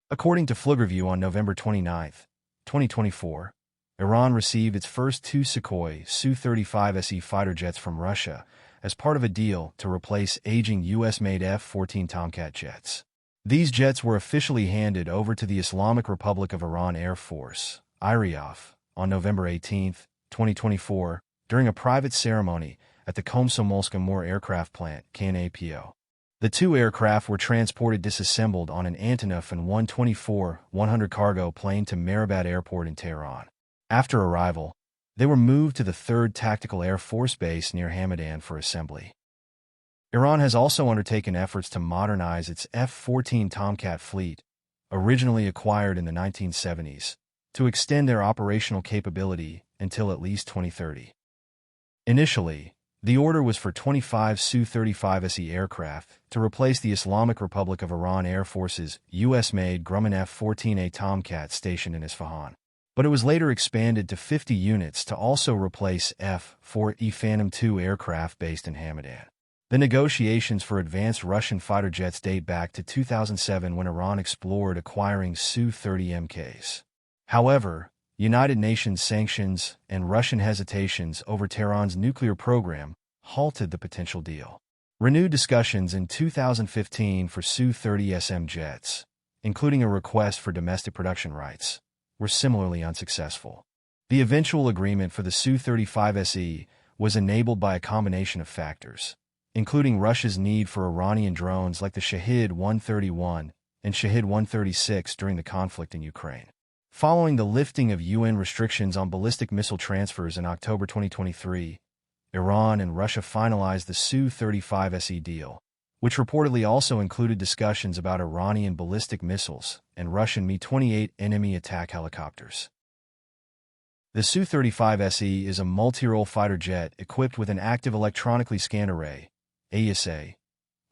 According to Flugreview on November 29, 2024, Iran received its first two Sukhoi Su-35SE fighter jets from Russia as part of a deal to replace aging U.S.-made F-14 Tomcat jets. These jets were officially handed over to the Islamic Republic of Iran Air Force, IRIAF, on November 18, 2024, during a private ceremony at the Komsomolsk-on-Amur Aircraft Plant, KnAAPO. The two aircraft were transported disassembled on an Antonov An-124-100 cargo plane to Mehrabad Airport in Tehran. After arrival, they were moved to the 3rd Tactical Air Force Base near Hamadan for assembly. Iran has also undertaken efforts to modernize its F-14 Tomcat fleet, originally acquired in the 1970s, to extend their operational capability until at least 2030. Initially, the order was for 25 Su-35SE aircraft to replace the Islamic Republic of Iran Air Force's U.S.-made Grumman F-14A Tomcats stationed in Isfahan. But it was later expanded to 50 units to also replace F-14A Phantom II aircraft based in Hamadan. The negotiations for advanced Russian fighter jets date back to 2007 when Iran explored acquiring Su-30MKs. However, United Nations sanctions and Russian hesitations over Tehran's nuclear program halted the potential deal. Renewed discussions in 2015 for Su-30SM jets, including a request for domestic production rights, were similarly unsuccessful. The eventual agreement for the Su-35SE was enabled by a combination of factors, including Russia's need for Iranian drones like the Shahed-131 and Shahed-136 during the conflict in Ukraine. Following the lifting of UN restrictions on ballistic missile transfers in October 2023, Iran and Russia finalized the Su-35SE deal, which reportedly also included discussions about Iranian ballistic missiles and Russian Mi-28 enemy attack helicopters. The Su-35SE is a multirole fighter jet equipped with an active electronically scanned array, AESA,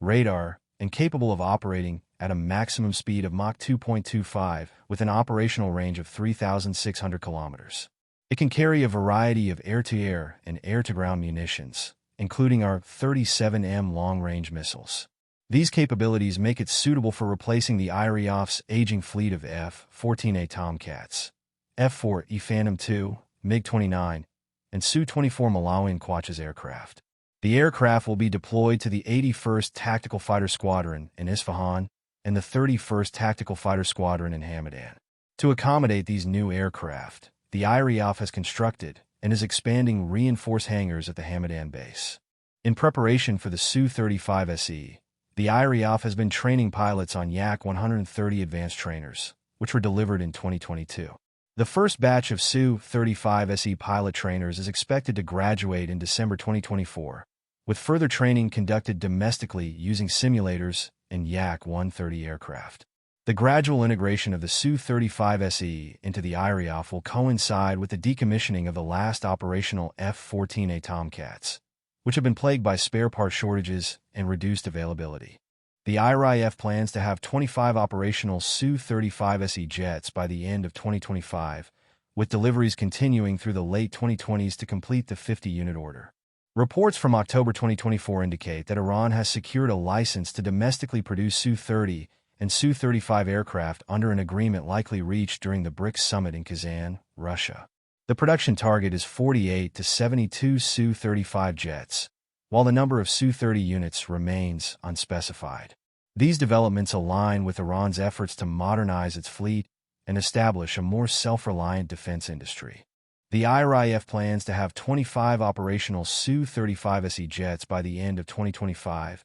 radar, and capable of operating at a maximum speed of Mach 2.25 with an operational range of 3,600 kilometers. It can carry a variety of air-to-air and air-to-ground munitions, including our 37M long-range missiles. These capabilities make it suitable for replacing the IRIAF's aging fleet of F-14A Tomcats, F-4A Phantom II, MiG-29, and Su-24 Malawian Quachas aircraft. The aircraft will be deployed to the 81st Tactical Fighter Squadron in Isfahan and the 31st Tactical Fighter Squadron in Hamadan. To accommodate these new aircraft, the IRIAF has constructed and is expanding reinforced hangars at the Hamadan base. In preparation for the Su-35SE, the IRIAF has been training pilots on Yak-130 advanced trainers, which were delivered in 2022. The first batch of Su-35SE pilot trainers is expected to graduate in December 2024, with further training conducted domestically using simulators and Yak-130 aircraft. The gradual integration of the Su-35SE into the IRIAF will coincide with the decommissioning of the last operational F-14A Tomcats, which have been plagued by spare part shortages and reduced availability. The IRIAF plans to have 25 operational Su-35SE jets by the end of 2025, with deliveries continuing through the late 2020s to complete the 50-unit order. Reports from October 2024 indicate that Iran has secured a license to domestically produce Su-30 and Su-35 aircraft under an agreement likely reached during the BRICS summit in Kazan, Russia. The production target is 48 to 72 Su-35 jets, while the number of Su-30 units remains unspecified. These developments align with Iran's efforts to modernize its fleet and establish a more self-reliant defense industry. The IRIAF plans to have 25 operational Su-35SE jets by the end of 2025,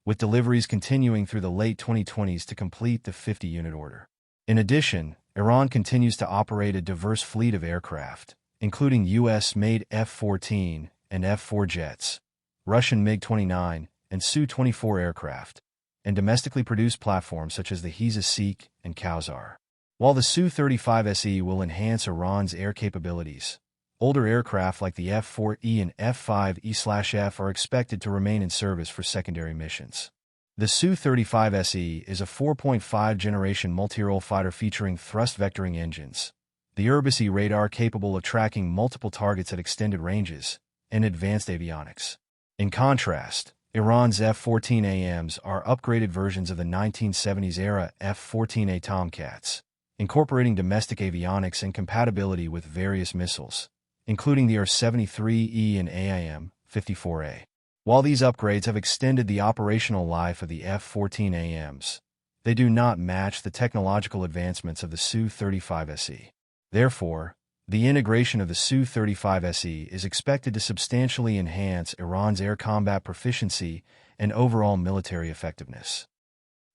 with deliveries continuing through the late 2020s to complete the 50-unit order. In addition, Iran continues to operate a diverse fleet of aircraft, including U.S.-made F-14 and F-4 jets, Russian MiG-29 and Su-24 aircraft, and domestically produced platforms such as the AESA and Kausar. While the Su-35SE will enhance Iran's air capabilities, older aircraft like the F-4E and F-5E/F are expected to remain in service for secondary missions. The Su-35SE is a 4.5-generation multirole fighter featuring thrust vectoring engines, the IRIAF radar capable of tracking multiple targets at extended ranges, and advanced avionics. In contrast, Iran's F-14AMs are upgraded versions of the 1970s-era F-14A Tomcats, incorporating domestic avionics and compatibility with various missiles, including the IR-73E and AIM-54A. While these upgrades have extended the operational life of the F-14AMs, they do not match the technological advancements of the Su-35SE. Therefore, the integration of the Su-35SE is expected to substantially enhance Iran's air combat proficiency and overall military effectiveness.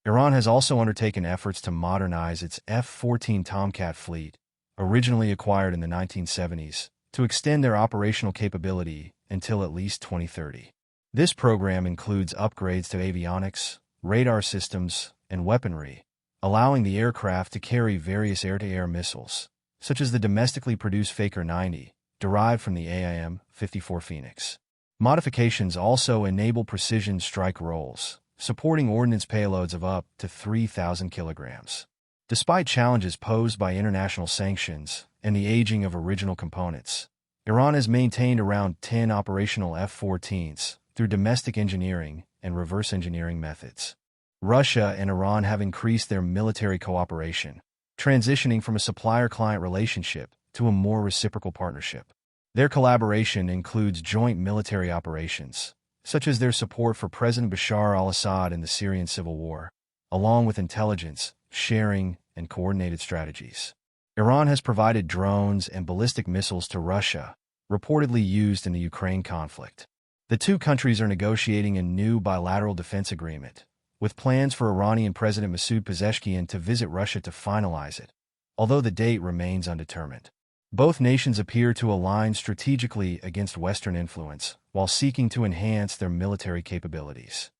Iran has also undertaken efforts to modernize its F-14 Tomcat fleet, originally acquired in the 1970s, to extend their operational capability until at least 2030. This program includes upgrades to avionics, radar systems, and weaponry, allowing the aircraft to carry various air-to-air missiles, such as the domestically produced Faker 90, derived from the AIM-54 Phoenix. Modifications also enable precision strike rolls, supporting ordnance payloads of up to 3,000 kilograms. Despite challenges posed by international sanctions and the aging of original components, Iran has maintained around 10 operational F-14s through domestic engineering and reverse engineering methods. Russia and Iran have increased their military cooperation, transitioning from a supplier-client relationship to a more reciprocal partnership. Their collaboration includes joint military operations, such as their support for President Bashar al-Assad in the Syrian civil war, along with intelligence, sharing, and coordinated strategies. Iran has provided drones and ballistic missiles to Russia, reportedly used in the Ukraine conflict. The two countries are negotiating a new bilateral defense agreement, with plans for Iranian President Masoud Pezeshkian to visit Russia to finalize it, although the date remains undetermined. Both nations appear to align strategically against Western influence while seeking to enhance their military capabilities.